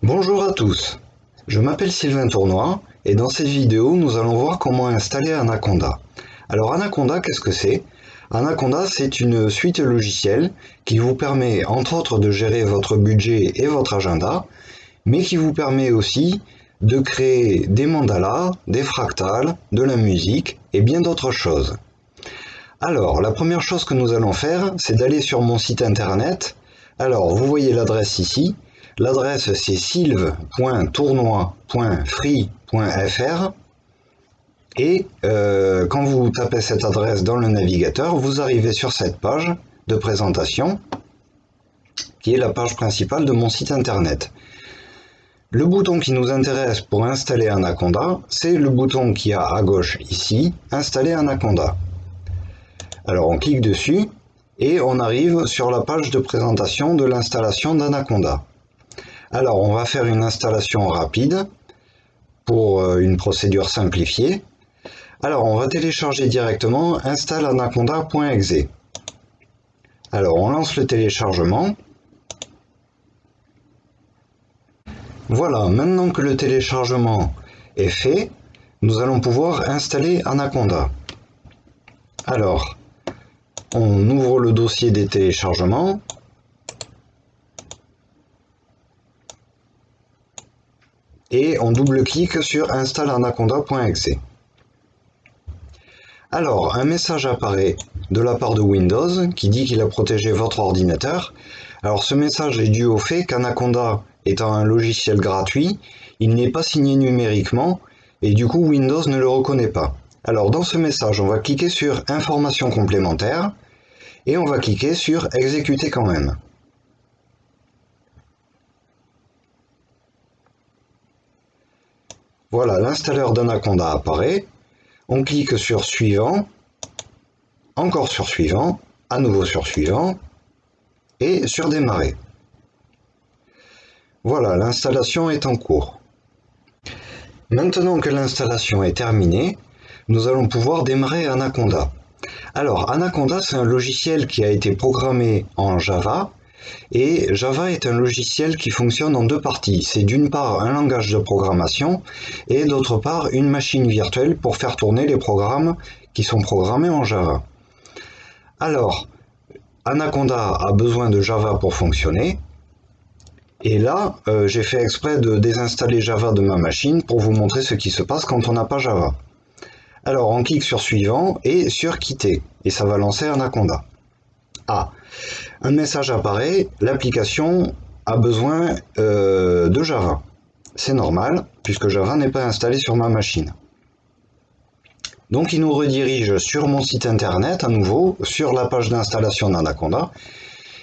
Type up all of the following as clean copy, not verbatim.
Bonjour à tous, je m'appelle Sylvain Tournois et dans cette vidéo nous allons voir comment installer Anaconda. Alors Anaconda, qu'est-ce que c'est? Anaconda, c'est une suite logicielle qui vous permet entre autres de gérer votre budget et votre agenda, mais qui vous permet aussi de créer des mandalas, des fractales, de la musique et bien d'autres choses. Alors la première chose que nous allons faire, c'est d'aller sur mon site internet. Alors vous voyez l'adresse ici. L'adresse c'est sylve.tournois.free.fr et quand vous tapez cette adresse dans le navigateur, vous arrivez sur cette page de présentation qui est la page principale de mon site internet. Le bouton qui nous intéresse pour installer Anaconda, c'est le bouton qui a à gauche ici, Installer Anaconda. Alors on clique dessus et on arrive sur la page de présentation de l'installation d'Anaconda. Alors on va faire une installation rapide pour une procédure simplifiée. Alors on va télécharger directement installanaconda.exe. Alors on lance le téléchargement. Voilà, maintenant que le téléchargement est fait, nous allons pouvoir installer Anaconda. Alors, on ouvre le dossier des téléchargements. Et on double-clique sur installanaconda.exe. Alors, un message apparaît de la part de Windows qui dit qu'il a protégé votre ordinateur. Alors, ce message est dû au fait qu'Anaconda étant un logiciel gratuit, il n'est pas signé numériquement et du coup Windows ne le reconnaît pas. Alors, dans ce message, on va cliquer sur Informations complémentaires et on va cliquer sur Exécuter quand même. Voilà, l'installeur d'Anaconda apparaît. On clique sur Suivant, encore sur Suivant, à nouveau sur Suivant, et sur Démarrer. Voilà, l'installation est en cours. Maintenant que l'installation est terminée, nous allons pouvoir démarrer Anaconda. Alors, Anaconda, c'est un logiciel qui a été programmé en Java, et Java est un logiciel qui fonctionne en deux parties. C'est d'une part un langage de programmation et d'autre part une machine virtuelle pour faire tourner les programmes qui sont programmés en Java. Alors, Anaconda a besoin de Java pour fonctionner. Et là, j'ai fait exprès de désinstaller Java de ma machine pour vous montrer ce qui se passe quand on n'a pas Java. Alors, on clique sur Suivant et sur Quitter. Et ça va lancer Anaconda. Ah, un message apparaît, l'application a besoin de Java. C'est normal, puisque Java n'est pas installé sur ma machine. Donc il nous redirige sur mon site internet, à nouveau, sur la page d'installation d'Anaconda.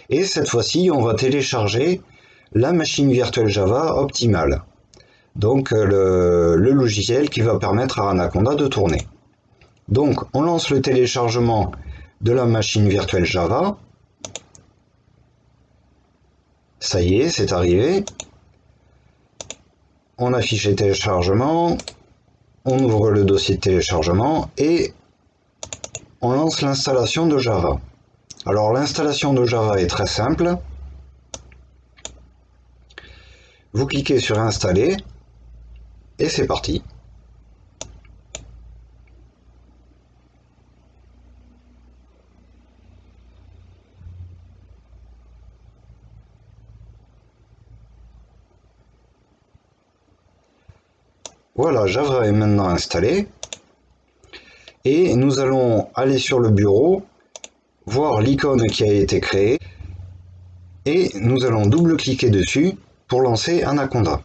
Et cette fois-ci, on va télécharger la machine virtuelle Java optimale. Donc le logiciel qui va permettre à Anaconda de tourner. Donc on lance le téléchargement de la machine virtuelle Java. Ça y est, c'est arrivé. On affiche les téléchargements, on ouvre le dossier de téléchargement et on lance l'installation de Java. Alors l'installation de Java est très simple. Vous cliquez sur Installer et c'est parti. Voilà, Java est maintenant installé. Et nous allons aller sur le bureau, voir l'icône qui a été créée. Et nous allons double-cliquer dessus pour lancer Anaconda.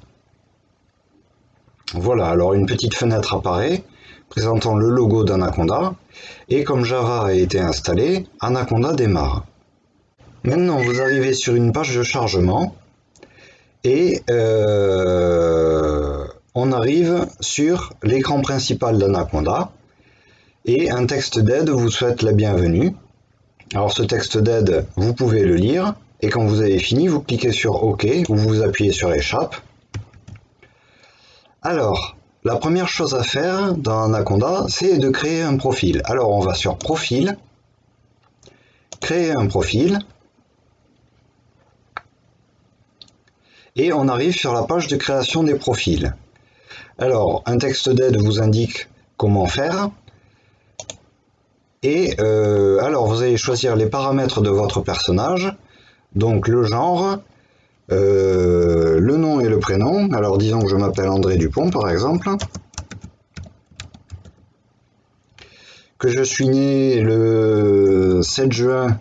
Voilà, alors une petite fenêtre apparaît, présentant le logo d'Anaconda. Et comme Java a été installé, Anaconda démarre. Maintenant, vous arrivez sur une page de chargement. Et on arrive sur l'écran principal d'Anaconda et un texte d'aide vous souhaite la bienvenue. Alors ce texte d'aide, vous pouvez le lire et quand vous avez fini, vous cliquez sur OK ou vous appuyez sur Échappe. Alors, la première chose à faire dans Anaconda, c'est de créer un profil. Alors on va sur Profil, Créer un profil. et on arrive sur la page de création des profils. Alors, un texte d'aide vous indique comment faire. Et alors, vous allez choisir les paramètres de votre personnage, donc le genre, le nom et le prénom. Alors, disons que je m'appelle André Dupont, par exemple, que je suis né le 7 juin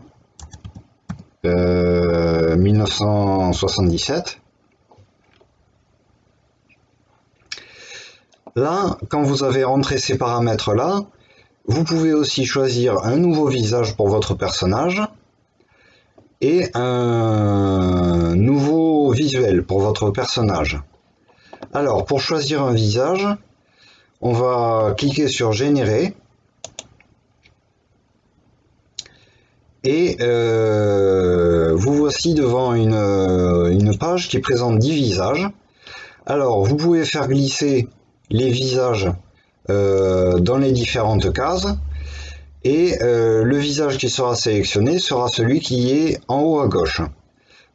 1977. Là, quand vous avez rentré ces paramètres-là, vous pouvez aussi choisir un nouveau visage pour votre personnage et un nouveau visuel pour votre personnage. Alors, pour choisir un visage, on va cliquer sur Générer et vous voici devant une page qui présente 10 visages. Alors, vous pouvez faire glisser les visages dans les différentes cases et le visage qui sera sélectionné sera celui qui est en haut à gauche.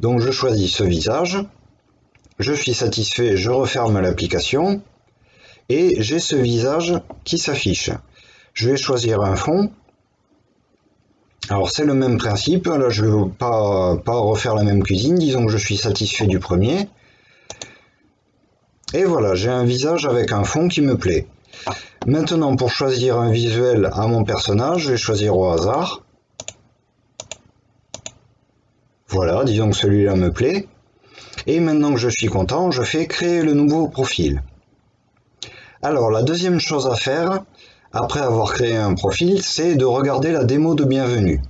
Donc je choisis ce visage, je suis satisfait, je referme l'application et j'ai ce visage qui s'affiche. Je vais choisir un fond. Alors c'est le même principe, là je ne vais pas refaire la même cuisine, disons que je suis satisfait du premier. Et voilà, j'ai un visage avec un fond qui me plaît. Maintenant, pour choisir un visuel à mon personnage, je vais choisir au hasard. Voilà, disons que celui-là me plaît. Et maintenant que je suis content, je fais créer le nouveau profil. Alors, la deuxième chose à faire, après avoir créé un profil, c'est de regarder la démo de bienvenue.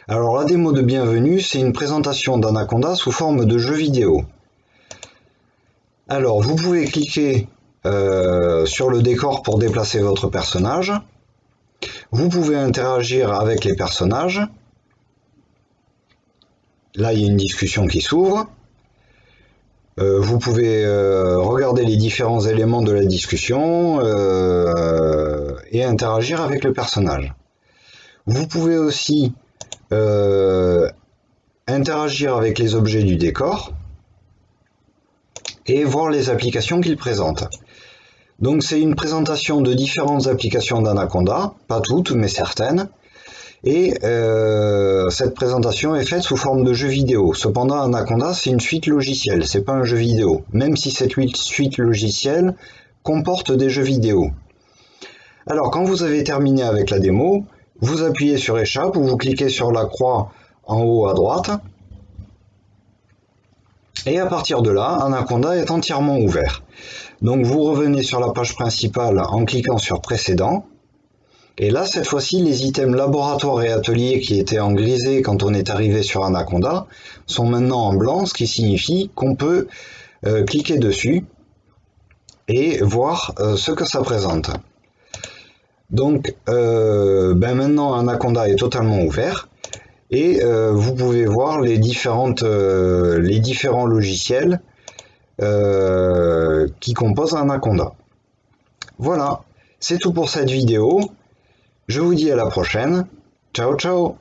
Alors, la démo de bienvenue, c'est une présentation d'Anaconda sous forme de jeu vidéo. Alors, vous pouvez cliquer sur le décor pour déplacer votre personnage. Vous pouvez interagir avec les personnages. Là, il y a une discussion qui s'ouvre. Vous pouvez regarder les différents éléments de la discussion et interagir avec le personnage. Vous pouvez aussi interagir avec les objets du décor et voir les applications qu'il présente. Donc c'est une présentation de différentes applications d'Anaconda, pas toutes mais certaines, et cette présentation est faite sous forme de jeu vidéo. Cependant Anaconda c'est une suite logicielle, c'est pas un jeu vidéo, même si cette suite logicielle comporte des jeux vidéo. Alors quand vous avez terminé avec la démo, vous appuyez sur Échappe ou vous cliquez sur la croix en haut à droite, et à partir de là, Anaconda est entièrement ouvert. Donc vous revenez sur la page principale en cliquant sur Précédent. Et là, cette fois-ci, les items laboratoire et atelier qui étaient en grisé quand on est arrivé sur Anaconda sont maintenant en blanc, ce qui signifie qu'on peut cliquer dessus et voir ce que ça présente. Donc maintenant, Anaconda est totalement ouvert. Et vous pouvez voir les différents logiciels qui composent Anaconda. Voilà, c'est tout pour cette vidéo. Je vous dis à la prochaine. Ciao ciao.